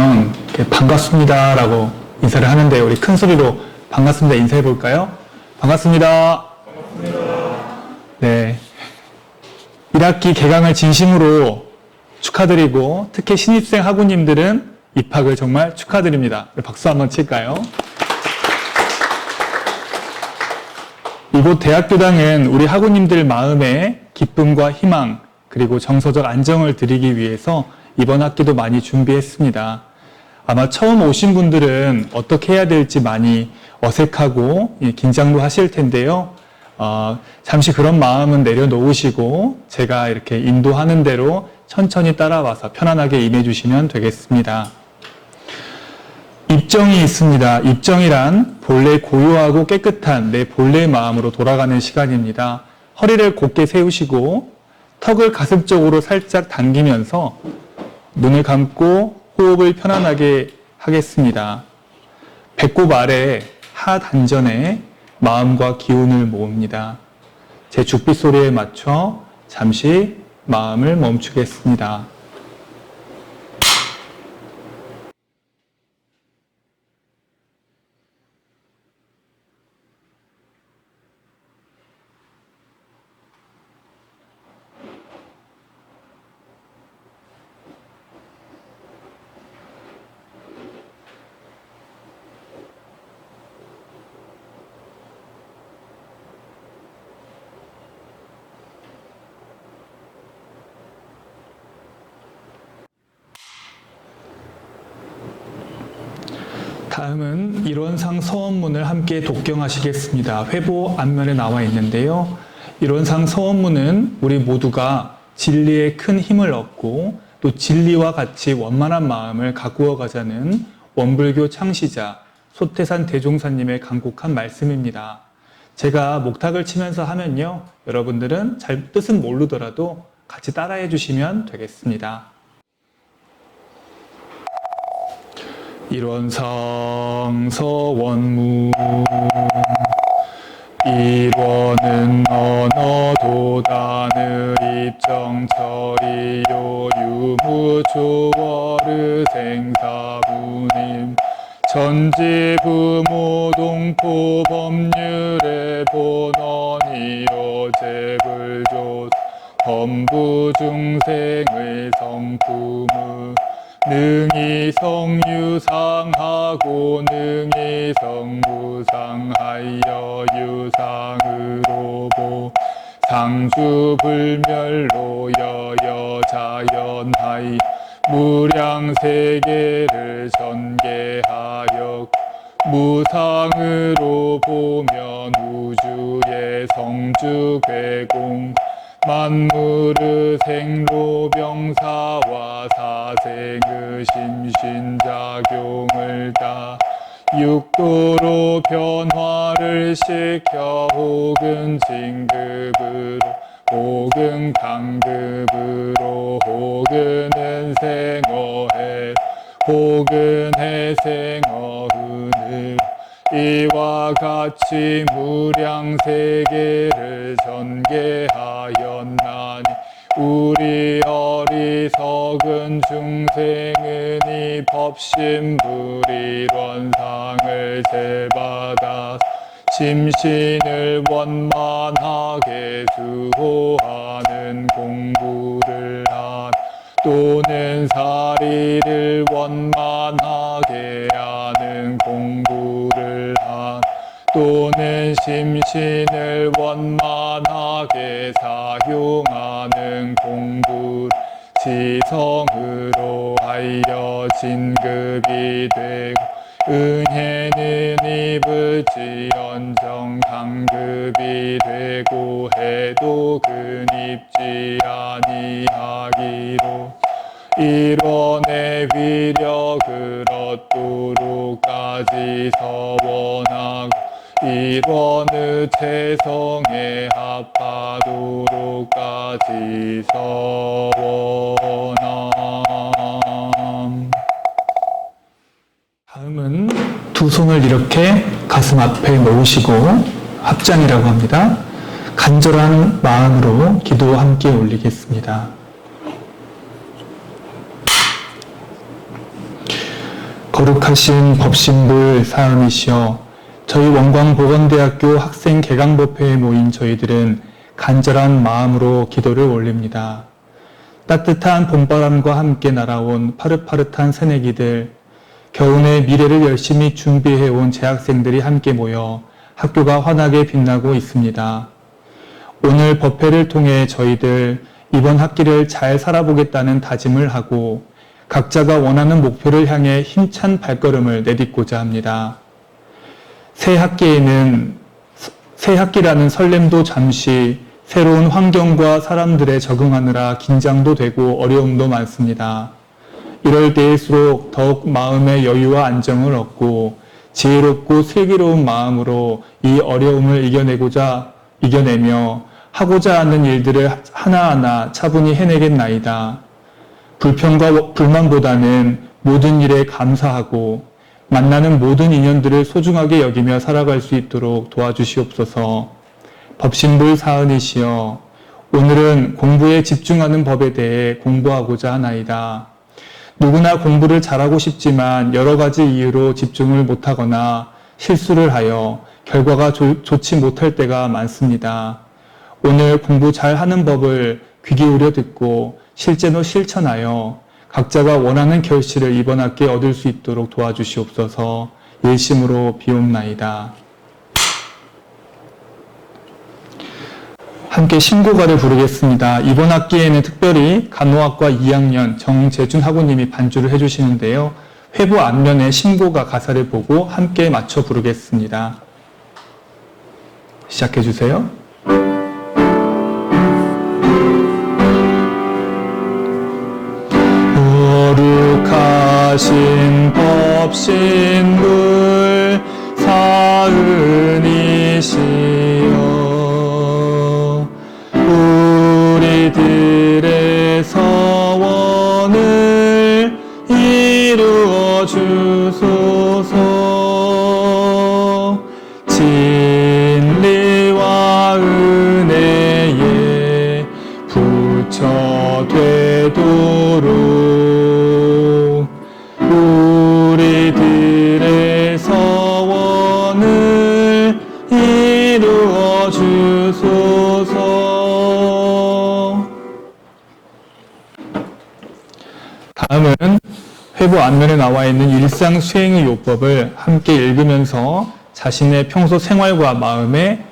하면 반갑습니다라고 인사를 하는데 우리 큰 소리로 반갑습니다 인사해 볼까요? 반갑습니다. 네. 1학기 개강을 진심으로 축하드리고 특히 신입생 학우님들은 입학을 정말 축하드립니다. 박수 한번 칠까요? 이곳 대학교당은 우리 학우님들 마음에 기쁨과 희망 그리고 정서적 안정을 드리기 위해서 이번 학기도 많이 준비했습니다. 아마 처음 오신 분들은 어떻게 해야 될지 많이 어색하고 긴장도 하실 텐데요. 잠시 그런 마음은 내려놓으시고 제가 이렇게 인도하는 대로 천천히 따라와서 편안하게 임해주시면 되겠습니다. 입정이 있습니다. 입정이란 본래 고요하고 깨끗한 내 본래의 마음으로 돌아가는 시간입니다. 허리를 곧게 세우시고 턱을 가슴 쪽으로 살짝 당기면서 눈을 감고 호흡을 편안하게 하겠습니다. 배꼽 아래 하단전에 마음과 기운을 모읍니다. 제 죽빛 소리에 맞춰 잠시 마음을 멈추겠습니다. 다음은 이론상 서원문을 함께 독경하시겠습니다. 회보 앞면에 나와 있는데요. 이론상 서원문은 우리 모두가 진리에 큰 힘을 얻고 또 진리와 같이 원만한 마음을 가꾸어 가자는 원불교 창시자 소태산 대종사님의 간곡한 말씀입니다. 제가 목탁을 치면서 하면요. 여러분들은 잘 뜻은 모르더라도 같이 따라해 주시면 되겠습니다. 일원상 서원문 일원은 언어도단의 입정처리요 유무조월의 생사부님 전지부모동포 법률의 본원이요 제불조 범부중생의 성품의 능이 성유상하고 능이 성무상하여 유상으로 보 상주불멸로 여여자연하이 무량세계를 전개하여 무상으로 보면 우주의 성주괴공 만물의 생로병사와 사생의 심신작용을 다 육도로 변화를 시켜 혹은 진급으로 혹은 강급으로 혹은 은생어해 혹은 해생어은을 이와 같이 무량세계를 전개하였나니 우리 어리석은 중생은 이 법신불이론상을 제받아 심신을 원만하게 수호하는 공부를 한 또는 사리를 원만하게 하는 공부를 한 또는 심신을 원만하게 사용하는 공부 지성으로 하여 진급이 되고 은혜는 입을지언정 강급이 되고 해도 근입지 아니하기로 일원의 위력을 얻도록까지 서원하고 일원의 체성에 합하도록까지 서원함. 다음은 두 손을 이렇게 가슴 앞에 놓으시고 합장이라고 합니다. 간절한 마음으로 기도 함께 올리겠습니다. 거룩하신 법신불 사은이시여, 저희 원광보건대학교 학생 개강법회에 모인 저희들은 간절한 마음으로 기도를 올립니다. 따뜻한 봄바람과 함께 날아온 파릇파릇한 새내기들, 겨우내 미래를 열심히 준비해온 재학생들이 함께 모여 학교가 환하게 빛나고 있습니다. 오늘 법회를 통해 저희들 이번 학기를 잘 살아보겠다는 다짐을 하고 각자가 원하는 목표를 향해 힘찬 발걸음을 내딛고자 합니다. 새 학기라는 설렘도 잠시 새로운 환경과 사람들에 적응하느라 긴장도 되고 어려움도 많습니다. 이럴 때일수록 더욱 마음의 여유와 안정을 얻고 지혜롭고 슬기로운 마음으로 이 어려움을 이겨내며 하고자 하는 일들을 하나하나 차분히 해내겠나이다. 불평과 불만보다는 모든 일에 감사하고 만나는 모든 인연들을 소중하게 여기며 살아갈 수 있도록 도와주시옵소서. 법신불 사은이시여, 오늘은 공부에 집중하는 법에 대해 공부하고자 하나이다. 누구나 공부를 잘하고 싶지만 여러 가지 이유로 집중을 못하거나 실수를 하여 결과가 좋지 못할 때가 많습니다. 오늘 공부 잘하는 법을 귀 기울여 듣고 실제로 실천하여 각자가 원하는 결실을 이번 학기에 얻을 수 있도록 도와주시옵소서. 일심으로 비옵나이다. 함께 신고가를 부르겠습니다. 이번 학기에는 특별히 간호학과 2학년 정재준 학우님이 반주를 해주시는데요. 회부 앞면에 신고가 가사를 보고 함께 맞춰 부르겠습니다. 시작해 주세요. 거룩하신 법신불 사은이시여, 우리들의 서원을 이루어 주소서. 진리와 은혜에 부처 되도록 우리들의 서원을 이루어 주소서. 다음은 회부 앞면에 나와 있는 일상 수행의 요법을 함께 읽으면서 자신의 평소 생활과 마음에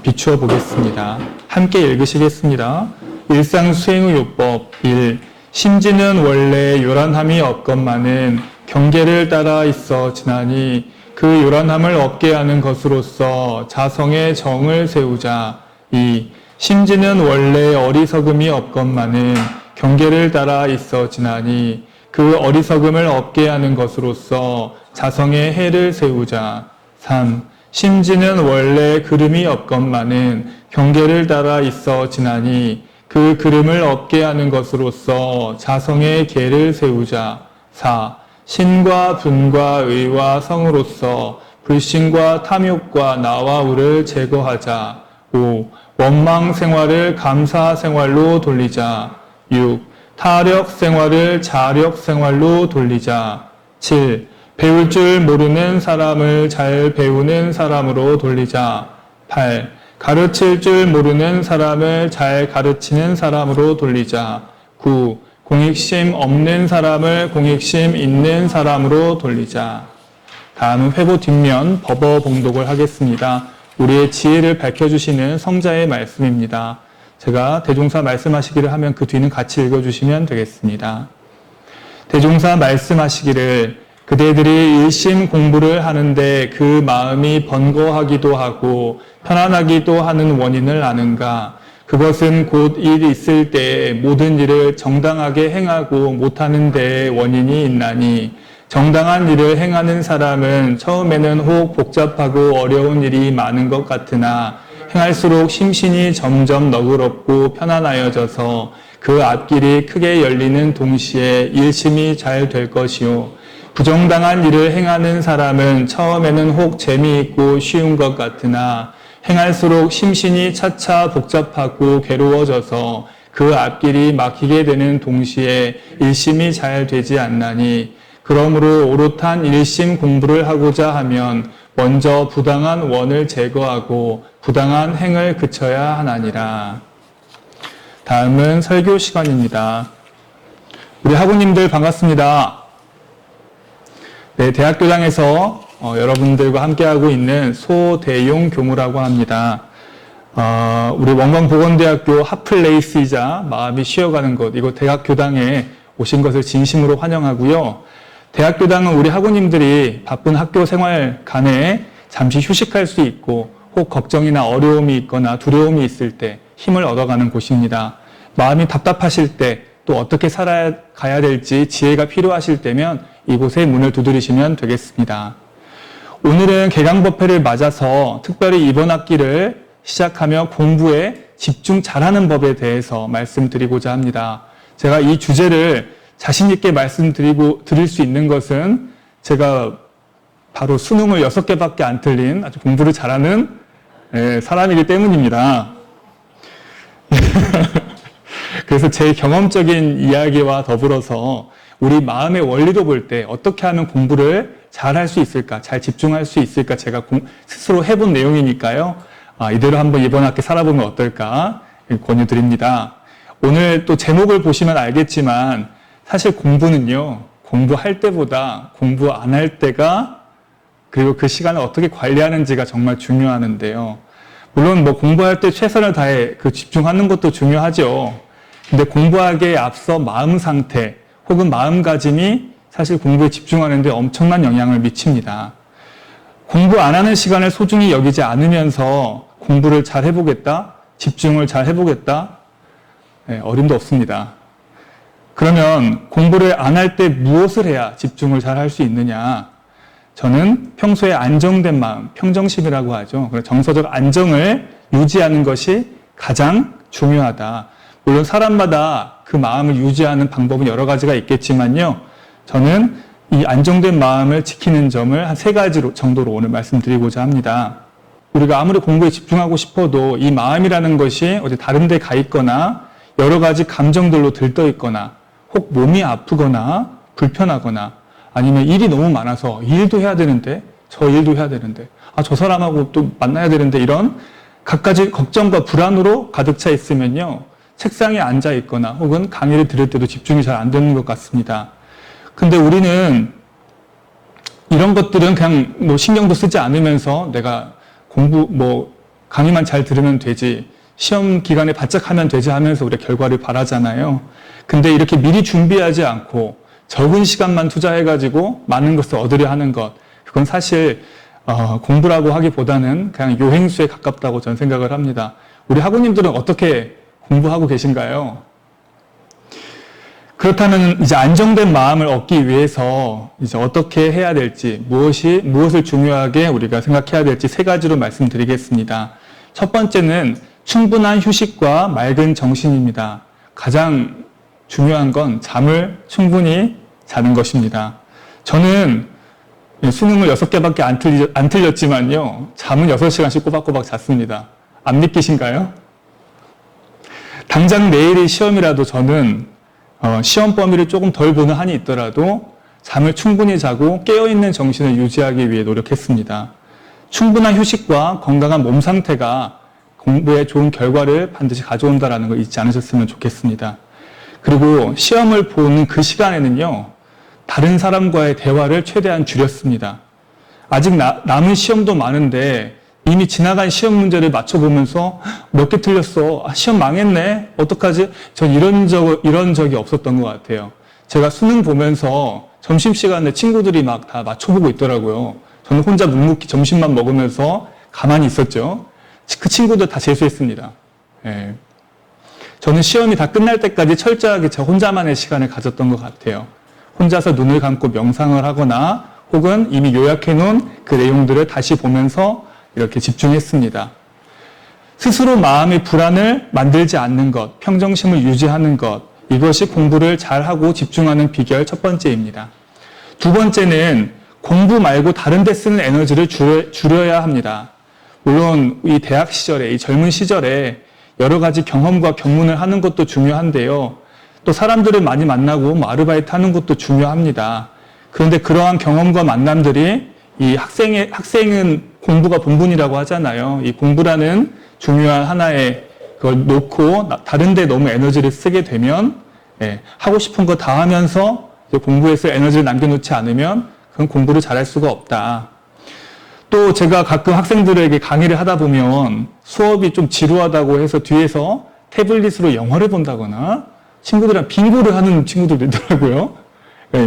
비추어 보겠습니다. 함께 읽으시겠습니다. 일상 수행의 요법 1. 심지는 원래 요란함이 없건만은 경계를 따라 있어 지나니 그 요란함을 없게 하는 것으로서 자성의 정을 세우자. 2. 심지는 원래 어리석음이 없건만은 경계를 따라 있어 지나니 그 어리석음을 없게 하는 것으로서 자성의 해를 세우자. 3. 심지는 원래 그름이 없건만은 경계를 따라 있어 지나니 그 그름을 없게 하는 것으로서 자성의 계를 세우자. 4. 신과 분과 의와 성으로서 불신과 탐욕과 나와 우를 제거하자. 5. 원망 생활을 감사 생활로 돌리자. 6. 타력 생활을 자력 생활로 돌리자. 7. 배울 줄 모르는 사람을 잘 배우는 사람으로 돌리자. 8. 가르칠 줄 모르는 사람을 잘 가르치는 사람으로 돌리자. 9. 공익심 없는 사람을 공익심 있는 사람으로 돌리자. 다음은 회보 뒷면 법어 봉독을 하겠습니다. 우리의 지혜를 밝혀주시는 성자의 말씀입니다. 제가 대종사 말씀하시기를 하면 그 뒤는 같이 읽어주시면 되겠습니다. 대종사 말씀하시기를 그대들이 일심 공부를 하는데 그 마음이 번거하기도 하고 편안하기도 하는 원인을 아는가? 그것은 곧 일 있을 때에 모든 일을 정당하게 행하고 못하는 데에 원인이 있나니 정당한 일을 행하는 사람은 처음에는 혹 복잡하고 어려운 일이 많은 것 같으나 행할수록 심신이 점점 너그럽고 편안하여져서 그 앞길이 크게 열리는 동시에 일심이 잘 될 것이요. 부정당한 일을 행하는 사람은 처음에는 혹 재미있고 쉬운 것 같으나 행할수록 심신이 차차 복잡하고 괴로워져서 그 앞길이 막히게 되는 동시에 일심이 잘 되지 않나니 그러므로 오롯한 일심 공부를 하고자 하면 먼저 부당한 원을 제거하고 부당한 행을 그쳐야 하나니라. 다음은 설교 시간입니다. 우리 학우님들 반갑습니다. 네, 대학교당에서 여러분들과 함께하고 있는 소대용 교무라고 합니다. 우리 원광보건대학교 핫플레이스이자 마음이 쉬어가는 곳, 이곳 대학교당에 오신 것을 진심으로 환영하고요. 대학교당은 우리 학우님들이 바쁜 학교 생활 간에 잠시 휴식할 수 있고 혹 걱정이나 어려움이 있거나 두려움이 있을 때 힘을 얻어가는 곳입니다. 마음이 답답하실 때 또 어떻게 살아가야 될지 지혜가 필요하실 때면 이곳에 문을 두드리시면 되겠습니다. 오늘은 개강법회를 맞아서 특별히 이번 학기를 시작하며 공부에 집중 잘하는 법에 대해서 말씀드리고자 합니다. 제가 이 주제를 자신 있게 드릴 수 있는 것은 제가 바로 수능을 6개밖에 안 틀린 아주 공부를 잘하는 사람이기 때문입니다. 그래서 제 경험적인 이야기와 더불어서 우리 마음의 원리도 볼 때 어떻게 하면 공부를 잘 할 수 있을까, 잘 집중할 수 있을까 제가 스스로 해본 내용이니까요. 이대로 한번 이번 학기 살아보면 어떨까 권유드립니다. 오늘 또 제목을 보시면 알겠지만 사실 공부는요, 공부할 때보다 공부 안 할 때가 그리고 그 시간을 어떻게 관리하는지가 정말 중요하는데요. 물론 뭐 공부할 때 최선을 다해 집중하는 것도 중요하죠. 근데 공부하기에 앞서 마음 상태 혹은 마음가짐이 사실 공부에 집중하는 데 엄청난 영향을 미칩니다. 공부 안 하는 시간을 소중히 여기지 않으면서 공부를 잘 해보겠다, 집중을 잘 해보겠다, 어림도 없습니다. 그러면 공부를 안 할 때 무엇을 해야 집중을 잘 할 수 있느냐? 저는 평소에 안정된 마음, 평정심이라고 하죠. 정서적 안정을 유지하는 것이 가장 중요하다. 물론 사람마다 그 마음을 유지하는 방법은 여러 가지가 있겠지만요. 저는 이 안정된 마음을 지키는 점을 한 3가지 정도로 오늘 말씀드리고자 합니다. 우리가 아무리 공부에 집중하고 싶어도 이 마음이라는 것이 어디 다른 데 가 있거나 여러 가지 감정들로 들떠 있거나 혹 몸이 아프거나 불편하거나 아니면 일이 너무 많아서 이 일도 해야 되는데 저 일도 해야 되는데 저 사람하고 또 만나야 되는데 이런 갖가지 걱정과 불안으로 가득 차 있으면요. 책상에 앉아 있거나 혹은 강의를 들을 때도 집중이 잘 안 되는 것 같습니다. 근데 우리는 이런 것들은 그냥 뭐 신경도 쓰지 않으면서 내가 강의만 잘 들으면 되지, 시험 기간에 바짝 하면 되지 하면서 우리가 결과를 바라잖아요. 근데 이렇게 미리 준비하지 않고 적은 시간만 투자해가지고 많은 것을 얻으려 하는 것, 그건 사실 공부라고 하기보다는 그냥 요행수에 가깝다고 저는 생각을 합니다. 우리 학우님들은 어떻게 공부하고 계신가요? 그렇다면 이제 안정된 마음을 얻기 위해서 이제 어떻게 해야 될지, 무엇을 중요하게 우리가 생각해야 될지 3가지로 말씀드리겠습니다. 첫 번째는 충분한 휴식과 맑은 정신입니다. 가장 중요한 건 잠을 충분히 자는 것입니다. 저는 수능을 6개밖에 안 틀렸지만요. 잠은 6시간씩 꼬박꼬박 잤습니다. 안 믿기신가요? 당장 내일이 시험이라도 저는 시험 범위를 조금 덜 보는 한이 있더라도 잠을 충분히 자고 깨어있는 정신을 유지하기 위해 노력했습니다. 충분한 휴식과 건강한 몸 상태가 공부에 좋은 결과를 반드시 가져온다는 걸 잊지 않으셨으면 좋겠습니다. 그리고 시험을 보는 그 시간에는요, 다른 사람과의 대화를 최대한 줄였습니다. 아직 남은 시험도 많은데 이미 지나간 시험 문제를 맞춰보면서 몇 개 틀렸어. 시험 망했네. 어떡하지? 전 이런 적이 없었던 것 같아요. 제가 수능 보면서 점심시간에 친구들이 막 다 맞춰보고 있더라고요. 저는 혼자 묵묵히 점심만 먹으면서 가만히 있었죠. 그 친구들 다 재수했습니다. 예. 저는 시험이 다 끝날 때까지 철저하게 저 혼자만의 시간을 가졌던 것 같아요. 혼자서 눈을 감고 명상을 하거나 혹은 이미 요약해 놓은 그 내용들을 다시 보면서 이렇게 집중했습니다. 스스로 마음의 불안을 만들지 않는 것, 평정심을 유지하는 것, 이것이 공부를 잘하고 집중하는 비결 첫 번째입니다. 두 번째는 공부 말고 다른 데 쓰는 에너지를 줄여야 합니다. 물론 이 대학 시절에, 이 젊은 시절에 여러 가지 경험과 견문을 하는 것도 중요한데요. 또 사람들을 많이 만나고 아르바이트 하는 것도 중요합니다. 그런데 그러한 경험과 만남들이 이 학생은 공부가 본분이라고 하잖아요. 이 공부라는 중요한 하나의 그걸 놓고 다른 데 너무 에너지를 쓰게 되면 하고 싶은 거 다 하면서 공부에서 에너지를 남겨놓지 않으면 그건 공부를 잘할 수가 없다. 또 제가 가끔 학생들에게 강의를 하다 보면 수업이 좀 지루하다고 해서 뒤에서 태블릿으로 영화를 본다거나 친구들이랑 빙고를 하는 친구들도 있더라고요.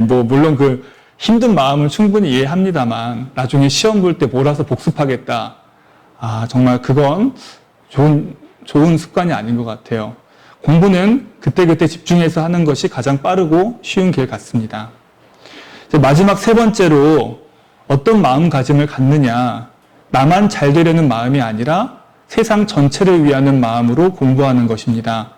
뭐 물론 그 힘든 마음은 충분히 이해합니다만 나중에 시험 볼 때 몰아서 복습하겠다. 정말 그건 좋은 습관이 아닌 것 같아요. 공부는 그때그때 집중해서 하는 것이 가장 빠르고 쉬운 길 같습니다. 마지막 세 번째로 어떤 마음가짐을 갖느냐. 나만 잘 되려는 마음이 아니라 세상 전체를 위하는 마음으로 공부하는 것입니다.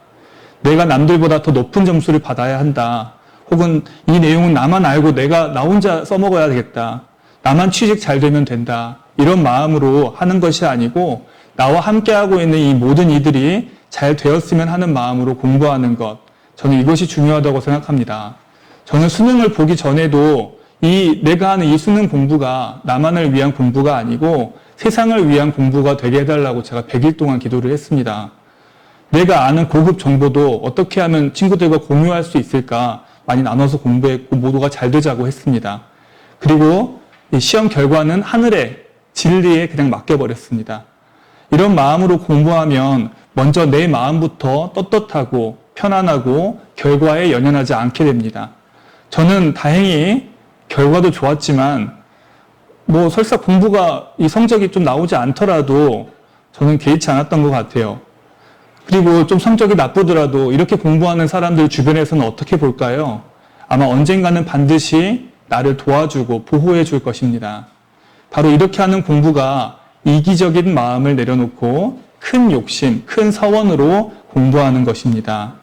내가 남들보다 더 높은 점수를 받아야 한다. 혹은 이 내용은 나만 알고 내가 나 혼자 써먹어야 되겠다. 나만 취직 잘 되면 된다. 이런 마음으로 하는 것이 아니고 나와 함께하고 있는 이 모든 이들이 잘 되었으면 하는 마음으로 공부하는 것. 저는 이것이 중요하다고 생각합니다. 저는 수능을 보기 전에도 내가 하는 이 수능 공부가 나만을 위한 공부가 아니고 세상을 위한 공부가 되게 해달라고 제가 100일 동안 기도를 했습니다. 내가 아는 고급 정보도 어떻게 하면 친구들과 공유할 수 있을까 많이 나눠서 공부했고 모두가 잘 되자고 했습니다. 그리고 이 시험 결과는 하늘의 진리에 그냥 맡겨버렸습니다. 이런 마음으로 공부하면 먼저 내 마음부터 떳떳하고 편안하고 결과에 연연하지 않게 됩니다. 저는 다행히 결과도 좋았지만 설사 공부가 이 성적이 좀 나오지 않더라도 저는 개의치 않았던 것 같아요. 그리고 좀 성적이 나쁘더라도 이렇게 공부하는 사람들 주변에서는 어떻게 볼까요? 아마 언젠가는 반드시 나를 도와주고 보호해 줄 것입니다. 바로 이렇게 하는 공부가 이기적인 마음을 내려놓고 큰 욕심, 큰 서원으로 공부하는 것입니다.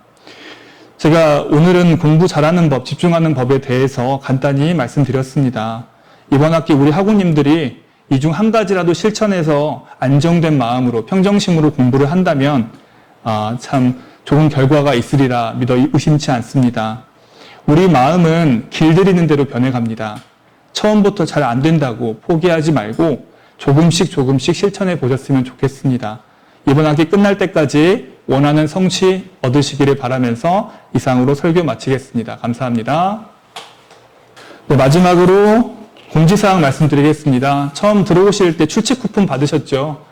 제가 오늘은 공부 잘하는 법, 집중하는 법에 대해서 간단히 말씀드렸습니다. 이번 학기 우리 학우님들이 이 중 한 가지라도 실천해서 안정된 마음으로, 평정심으로 공부를 한다면 참 좋은 결과가 있으리라 믿어 의심치 않습니다. 우리 마음은 길들이는 대로 변해갑니다. 처음부터 잘 안 된다고 포기하지 말고 조금씩 실천해 보셨으면 좋겠습니다. 이번 학기 끝날 때까지 원하는 성취 얻으시기를 바라면서 이상으로 설교 마치겠습니다. 감사합니다. 네, 마지막으로 공지사항 말씀드리겠습니다. 처음 들어오실 때 출첵 쿠폰 받으셨죠?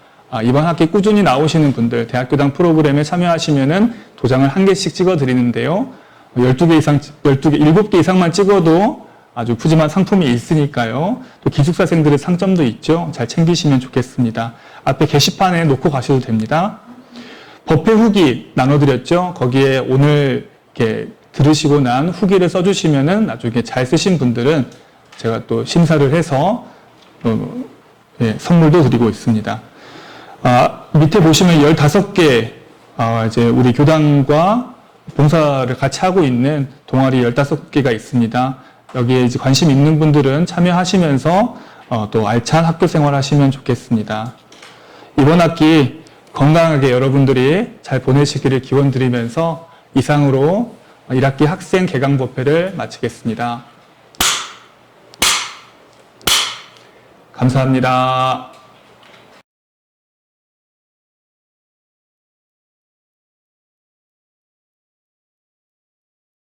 이번 학기 꾸준히 나오시는 분들 대학교당 프로그램에 참여하시면은 도장을 1개씩 찍어 드리는데요. 7개 이상만 찍어도 아주 푸짐한 상품이 있으니까요. 또 기숙사생들의 상점도 있죠. 잘 챙기시면 좋겠습니다. 앞에 게시판에 놓고 가셔도 됩니다. 법회 후기 나눠드렸죠. 거기에 오늘 이렇게 들으시고 난 후기를 써주시면은 나중에 잘 쓰신 분들은 제가 또 심사를 해서 선물도 드리고 있습니다. 밑에 보시면 15개 이제 우리 교당과 봉사를 같이 하고 있는 동아리 15개가 있습니다. 여기에 이제 관심 있는 분들은 참여하시면서 또 알찬 학교 생활 하시면 좋겠습니다. 이번 학기 건강하게 여러분들이 잘 보내시기를 기원드리면서 이상으로 1학기 학생 개강 법회를 마치겠습니다. 감사합니다.